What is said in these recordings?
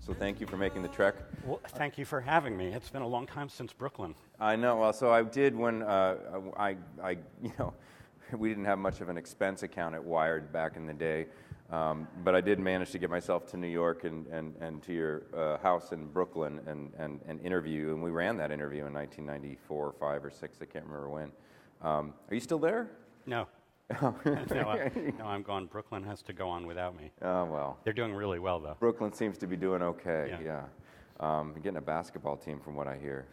So thank you for making the trek. Well, thank you for having me. It's been a long time since Brooklyn. I know. Well, so I did when we didn't have much of an expense account at Wired back in the day, but I did manage to get myself to New York and to your house in Brooklyn and interview, and we ran that interview in 1994 or 5 or 6. I can't remember when. Are you still there? No. No, I'm gone. Brooklyn has to go on without me. Oh, well. They're doing really well, though. Brooklyn seems to be doing okay, Yeah. Getting a basketball team from what I hear.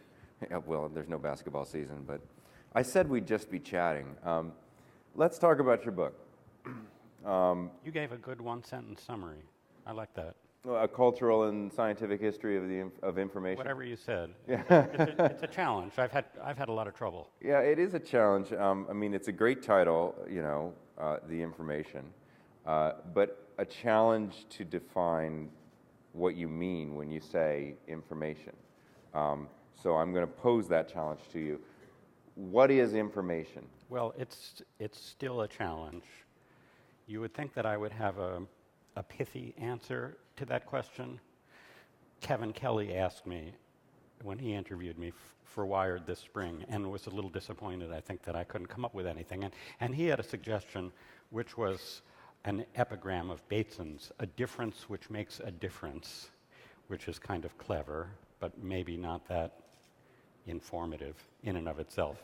Well, there's no basketball season, but I said we'd just be chatting. Let's talk about your book. You gave a good one-sentence summary. I like that. A cultural and scientific history of information. Whatever you said. Yeah. It's a challenge. I've had a lot of trouble. Yeah, it is a challenge. I mean, it's a great title, The Information, but a challenge to define what you mean when you say information. So I'm going to pose that challenge to you. What is information? Well, it's still a challenge. You would think that I would have a pithy answer to that question. Kevin Kelly asked me when he interviewed me for Wired this spring, and was a little disappointed, I think, that I couldn't come up with anything. And he had a suggestion, which was an epigram of Bateson's, a difference which makes a difference, which is kind of clever, but maybe not that informative in and of itself.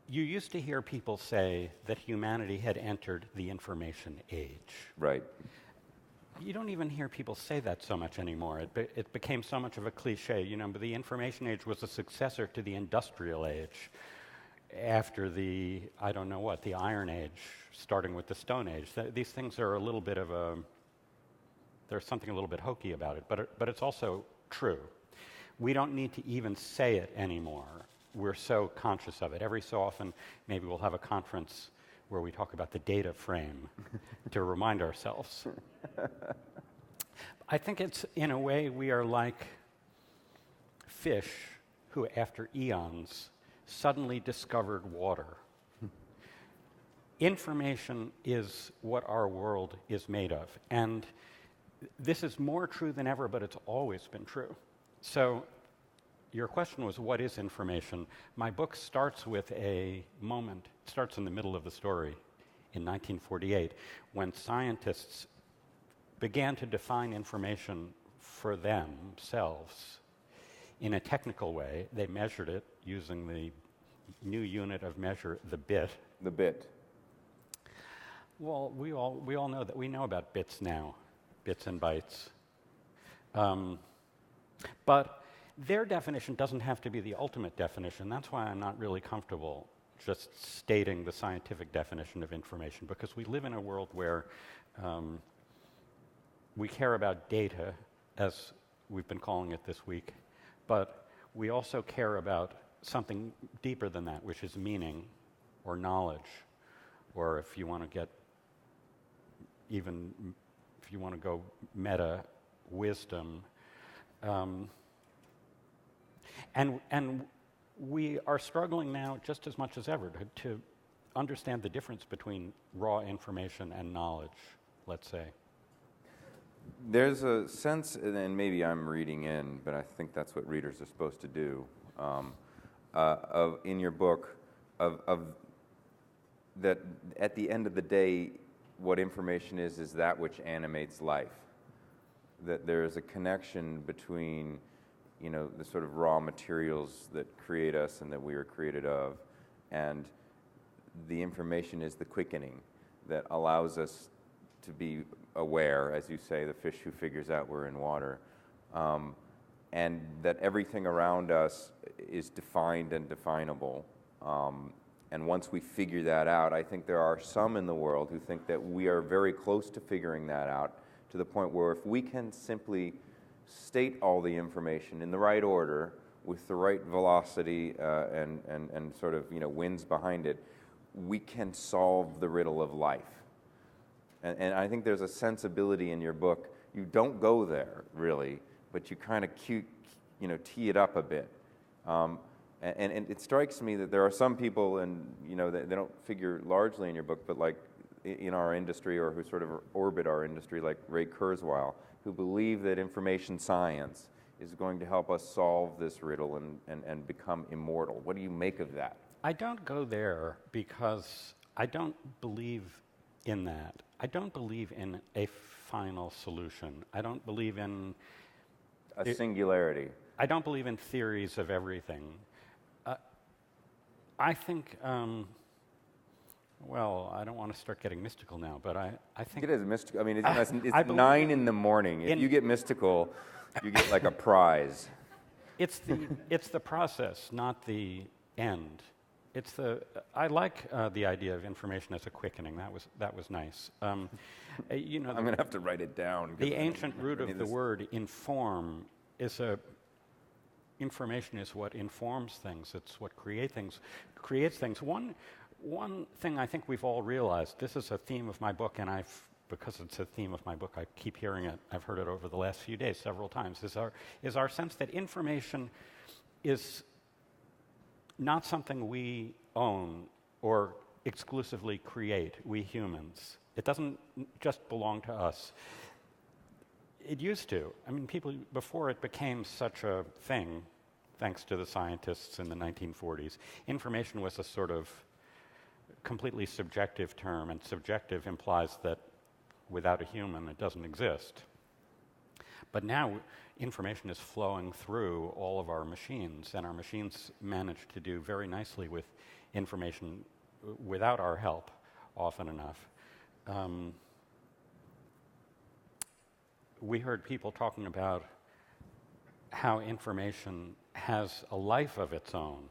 You used to hear people say that humanity had entered the information age. Right. You don't even hear people say that so much anymore. It became so much of a cliche. But the information age was a successor to the industrial age after the Iron Age, starting with the Stone Age. These things are a little bit of there's something a little bit hokey about it, but it's also true. We don't need to even say it anymore. We're so conscious of it. Every so often, maybe we'll have a conference where we talk about the data frame to remind ourselves. I think it's, in a way, we are like fish who, after eons, suddenly discovered water. Information is what our world is made of. And this is more true than ever, but it's always been true. So your question was, what is information? My book starts with a moment, it starts in the middle of the story in 1948, when scientists began to define information for themselves in a technical way. They measured it using the new unit of measure, the bit. The bit. Well, we all know that. We know about bits now, bits and bytes. But their definition doesn't have to be the ultimate definition. That's why I'm not really comfortable just stating the scientific definition of information, because we live in a world where we care about data, as we've been calling it this week, but we also care about something deeper than that, which is meaning or knowledge, or if you want to go meta, wisdom. And we are struggling now just as much as ever to understand the difference between raw information and knowledge, let's say. There's a sense, and maybe I'm reading in, but I think that's what readers are supposed to do, in your book, of that at the end of the day, what information is that which animates life. That there is a connection between the sort of raw materials that create us and that we are created of, and the information is the quickening that allows us to be aware, as you say, the fish who figures out we're in water, and that everything around us is defined and definable. And once we figure that out, I think there are some in the world who think that we are very close to figuring that out, to the point where if we can simply state all the information in the right order, with the right velocity and sort of winds behind it, we can solve the riddle of life. And I think there's a sensibility in your book. You don't go there really, but you kind of tee it up a bit. And it strikes me that there are some people, and they don't figure largely in your book, but like in our industry or who sort of orbit our industry, like Ray Kurzweil, who believe that information science is going to help us solve this riddle and become immortal. What do you make of that? I don't go there because I don't believe in that. I don't believe in a final solution. I don't believe in a singularity. I don't believe in theories of everything. I think, well, I don't want to start getting mystical now, but I think... It is mystical. I mean, it's 9 in the morning. If you get mystical, you get like a prize. It's the process, not the end. I like the idea of information as a quickening. That was nice. I'm going to have to write it down. The ancient root of the word inform is information is what informs things. It's what creates things. One thing I think we've all realized, this is a theme of my book, and because it's a theme of my book, I keep hearing it. I've heard it over the last few days several times, is our sense that information is not something we own or exclusively create, we humans. It doesn't just belong to us. It used to. I mean, people, before it became such a thing, thanks to the scientists in the 1940s, information was a sort of completely subjective term, and subjective implies that without a human, it doesn't exist. But now, information is flowing through all of our machines, and our machines manage to do very nicely with information without our help, often enough. We heard people talking about how information has a life of its own.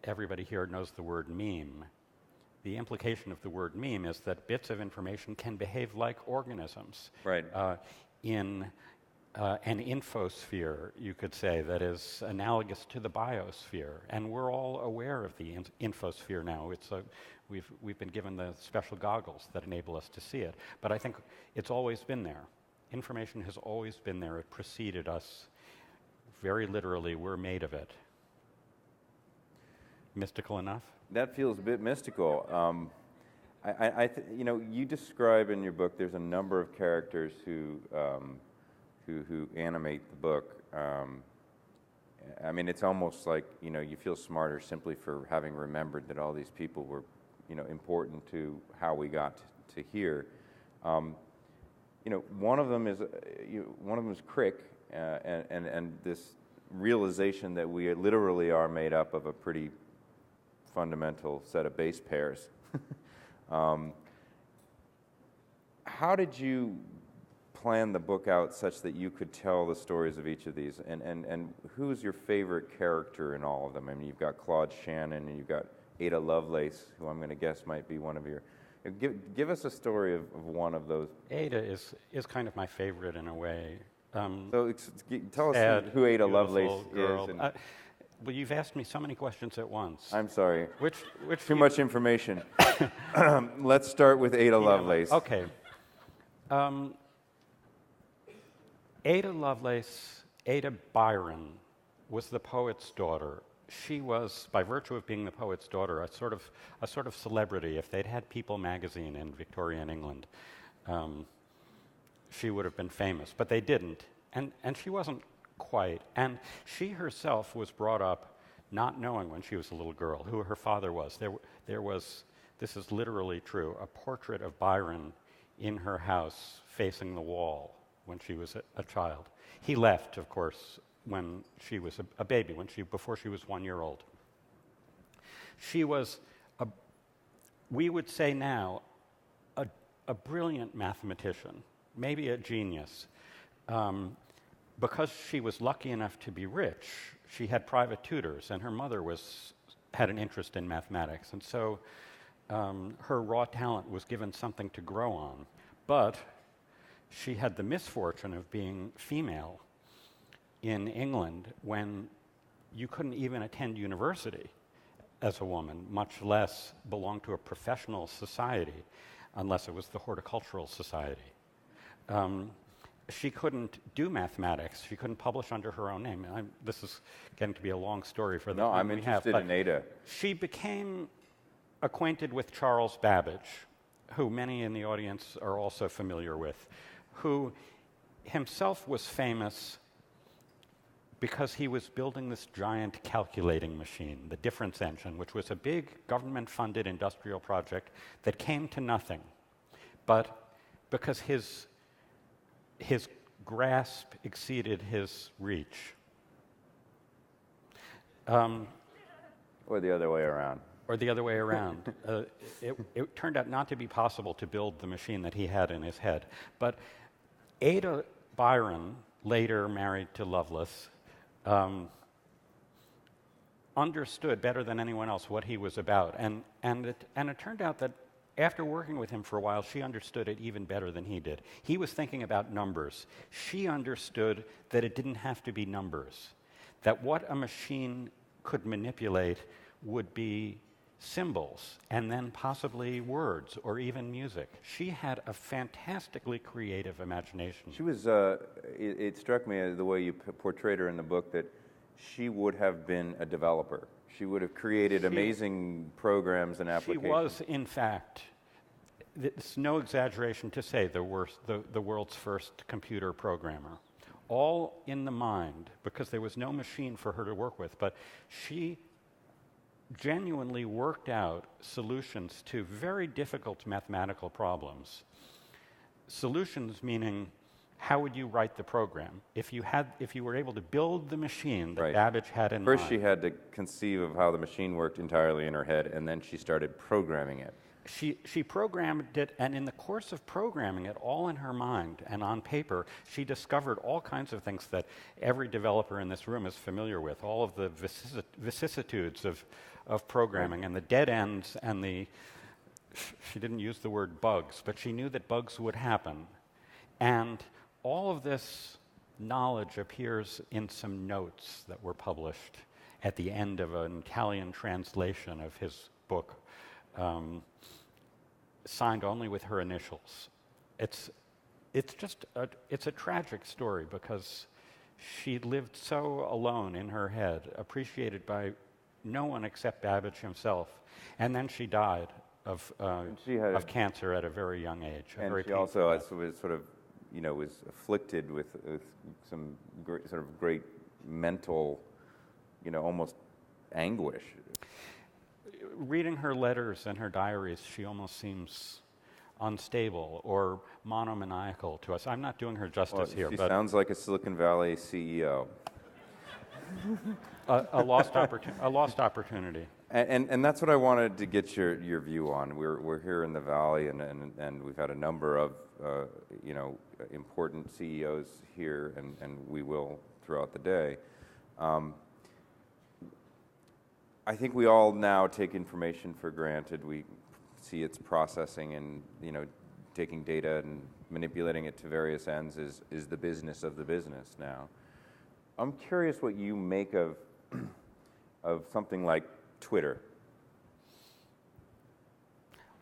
Everybody here knows the word meme. The implication of the word meme is that bits of information can behave like organisms. Right. In an infosphere, you could say, that is analogous to the biosphere, and we're all aware of the infosphere now. We've been given the special goggles that enable us to see it, but I think it's always been there. Information has always been there. It preceded us. Very literally, we're made of it. Mystical enough? That feels a bit mystical. You describe in your book, there's a number of characters who animate the book. I mean, it's almost like, you feel smarter simply for having remembered that all these people were, important to how we got to here. One of them is Crick, and this realization that we literally are made up of a pretty fundamental set of base pairs. How did you plan the book out such that you could tell the stories of each of these? And who's your favorite character in all of them? I mean, you've got Claude Shannon, and you've got Ada Lovelace, who I'm going to guess might be one of your... Give us a story of one of those. Ada is kind of my favorite in a way. So tell us who Ada Lovelace is. Well, you've asked me so many questions at once. I'm sorry. Which Too much information. Let's start with Ada Lovelace. Okay. Ada Lovelace, Ada Byron, was the poet's daughter. She was, by virtue of being the poet's daughter, a sort of celebrity. If they'd had People magazine in Victorian England, she would have been famous. But they didn't, and she wasn't quite. And she herself was brought up not knowing when she was a little girl who her father was. There was, this is literally true, a portrait of Byron in her house facing the wall when she was a child. He left, of course, when she was a baby, before she was 1 year old. She was, we would say now, a brilliant mathematician, maybe a genius. Because she was lucky enough to be rich, she had private tutors, and her mother had an interest in mathematics, and so her raw talent was given something to grow on. But she had the misfortune of being female in England when you couldn't even attend university as a woman, much less belong to a professional society, unless it was the Horticultural Society. She couldn't do mathematics. She couldn't publish under her own name. This is getting to be a long story for the No, time I'm we interested have, in Ada. She became acquainted with Charles Babbage, who many in the audience are also familiar with, who himself was famous because he was building this giant calculating machine, the difference engine, which was a big government-funded industrial project that came to nothing. But because his grasp exceeded his reach. Or the other way around. Or the other way around. It turned out not to be possible to build the machine that he had in his head. But Ada Byron, later married to Lovelace, understood better than anyone else what he was about. And it turned out that after working with him for a while, she understood it even better than he did. He was thinking about numbers. She understood that it didn't have to be numbers, that what a machine could manipulate would be symbols and then possibly words or even music. She had a fantastically creative imagination. She was, it struck me the way you portrayed her in the book that she would have been a developer. She would have created amazing programs and applications. She was, in fact, it's no exaggeration to say, the world's first computer programmer. All in the mind, because there was no machine for her to work with, but she genuinely worked out solutions to very difficult mathematical problems. Solutions meaning, how would you write the program? If you were able to build the machine that Babbage had in mind. First she had to conceive of how the machine worked entirely in her head, and then she started programming it. She programmed it, and in the course of programming it all in her mind and on paper, she discovered all kinds of things that every developer in this room is familiar with, all of the vicissitudes of programming and the dead ends and she didn't use the word bugs, but she knew that bugs would happen. And all of this knowledge appears in some notes that were published at the end of an Italian translation of his book, signed only with her initials. It's a tragic story because she lived so alone in her head, appreciated by no one except Babbage himself, and then she died of cancer at a very young age. And she also was sort of, was afflicted with some great mental, almost anguish. Reading her letters and her diaries, she almost seems unstable or monomaniacal to us. I'm not doing her justice here. She sounds like a Silicon Valley CEO. a lost opportunity. And that's what I wanted to get your view on. We're here in the Valley, and we've had a number of important CEOs here, and we will throughout the day. I think we all now take information for granted. We see its processing and taking data and manipulating it to various ends is the business of the business now. I'm curious what you make of something like Twitter.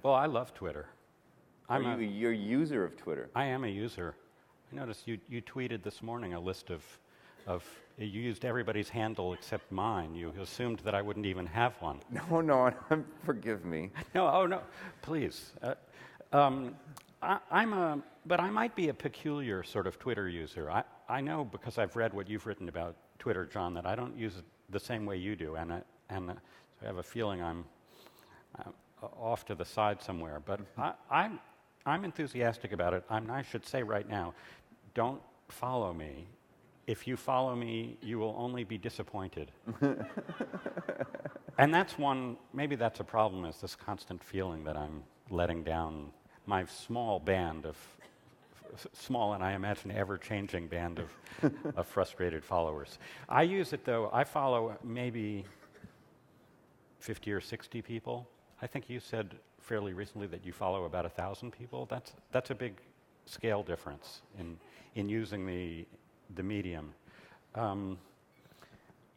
Well, I love Twitter. You're a user of Twitter. I am a user. I noticed you tweeted this morning a list of you used everybody's handle except mine. You assumed that I wouldn't even have one. No, forgive me. No, please. But I might be a peculiar sort of Twitter user. I know because I've read what you've written about Twitter, John, that I don't use it the same way you do, and so I have a feeling I'm off to the side somewhere. But I'm enthusiastic about it. I should say right now, don't follow me. If you follow me, you will only be disappointed. And maybe that's a problem, is this constant feeling that I'm letting down my small band of, small and I imagine ever-changing band of frustrated followers. I use it, though. I follow maybe 50 or 60 people. I think you said fairly recently that you follow about 1,000 people. That's a big scale difference in using the medium.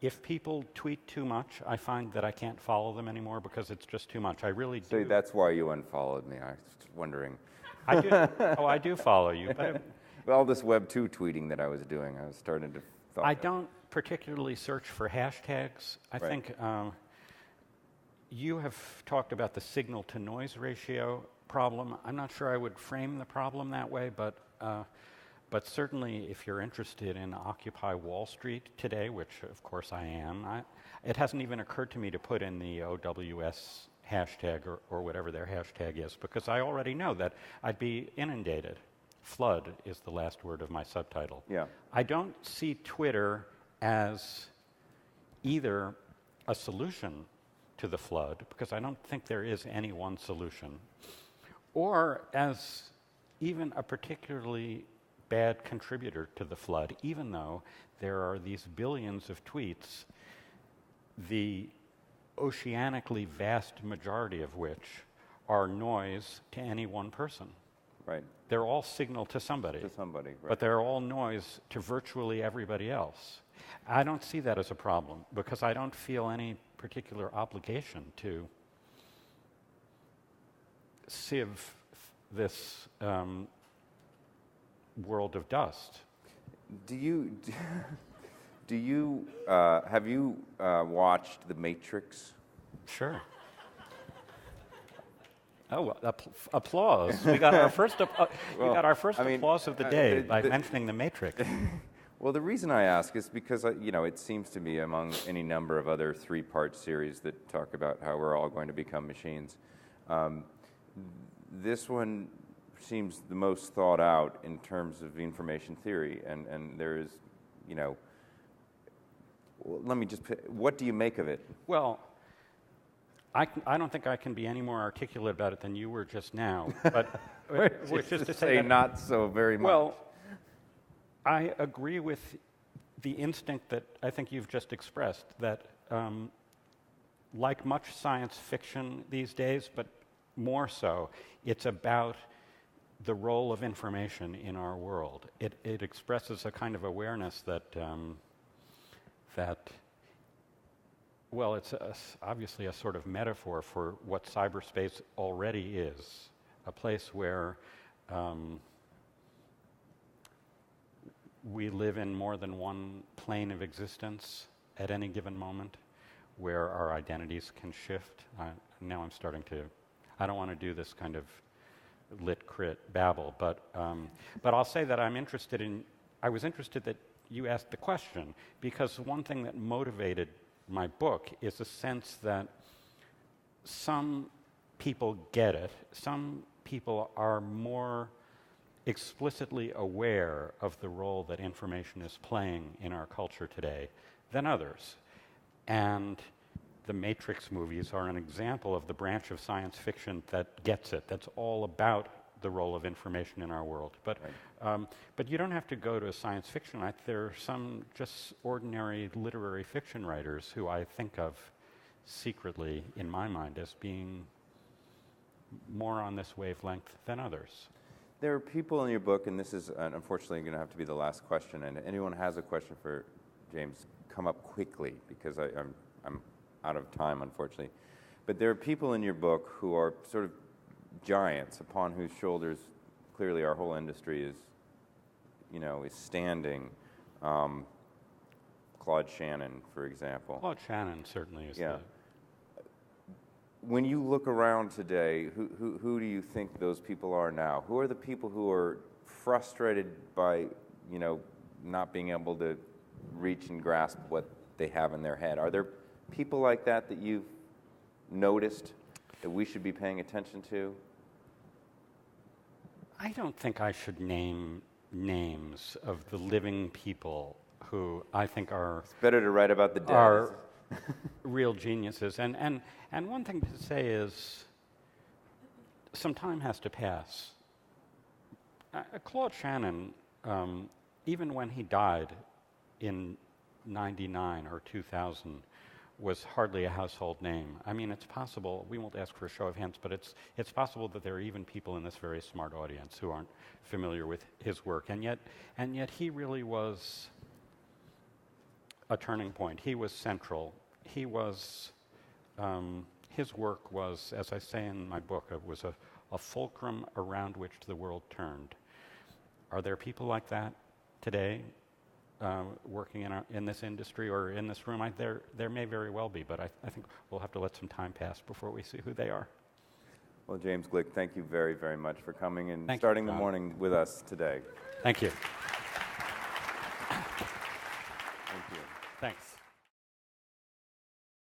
If people tweet too much, I find that I can't follow them anymore because it's just too much. I really do. So that's why you unfollowed me. I was wondering. I do. I do follow you. But all this Web 2 tweeting that I was doing, I was starting to thought. I don't particularly search for hashtags. I think you have talked about the signal-to-noise ratio problem. I'm not sure I would frame the problem that way, but certainly if you're interested in Occupy Wall Street today, which of course I am, it hasn't even occurred to me to put in the OWS hashtag or whatever their hashtag is, because I already know that I'd be inundated. Flood is the last word of my subtitle. Yeah. I don't see Twitter as either a solution to the flood, because I don't think there is any one solution, or as even a particularly bad contributor to the flood, even though there are these billions of tweets, the oceanically vast majority of which are noise to any one person. Right. They're all signal to somebody. To somebody, right. But they're all noise to virtually everybody else. I don't see that as a problem, because I don't feel any particular obligation to sieve this world of dust. Do you have you watched The Matrix? Sure. Oh, applause! We got our first applause of the day by mentioning The Matrix. Well, the reason I ask is because it seems to me, among any number of other three-part series that talk about how we're all going to become machines, this one seems the most thought out in terms of information theory, and there is, let me just. What do you make of it? Well, I don't think I can be any more articulate about it than you were just now. But which is to say, not so very much. Well, I agree with the instinct that I think you've just expressed, that like much science fiction these days, but more so, it's about the role of information in our world. It expresses a kind of awareness that well, it's obviously a sort of metaphor for what cyberspace already is, a place where we live in more than one plane of existence at any given moment, where our identities can shift. Now I'm starting to, I don't want to do this kind of lit crit babble, but I'll say that I was interested that you asked the question, because one thing that motivated my book is a sense that some people get it, some people are more explicitly aware of the role that information is playing in our culture today than others. And the Matrix movies are an example of the branch of science fiction that gets it, that's all about the role of information in our world. But right. But you don't have to go to science fiction. There are some just ordinary literary fiction writers who I think of secretly, in my mind, as being more on this wavelength than others. There are people in your book, and this is unfortunately going to have to be the last question, and anyone has a question for James, come up quickly, because I'm out of time, unfortunately. But there are people in your book who are sort of giants upon whose shoulders clearly our whole industry is standing. Claude Shannon, for example. Claude Shannon certainly is. Yeah. When you look around today, who do you think those people are now? Who are the people who are frustrated by not being able to reach and grasp what they have in their head? Are there people like that you've noticed that we should be paying attention to? I don't think I should name names of the living people who I think are... It's better to write about the dead. Are real geniuses. And one thing to say is some time has to pass. Claude Shannon, even when he died in 99 or 2000, was hardly a household name. I mean, it's possible, we won't ask for a show of hands, but it's possible that there are even people in this very smart audience who aren't familiar with his work. And yet he really was a turning point. He was central. He was, his work was, as I say in my book, it was a fulcrum around which the world turned. Are there people like that today? working in this industry or in this room. There may very well be, but I think we'll have to let some time pass before we see who they are. Well, James Gleick, thank you very, very much for coming and Thank starting you, the John. morning with us today. Thank you. Thank you. Thanks.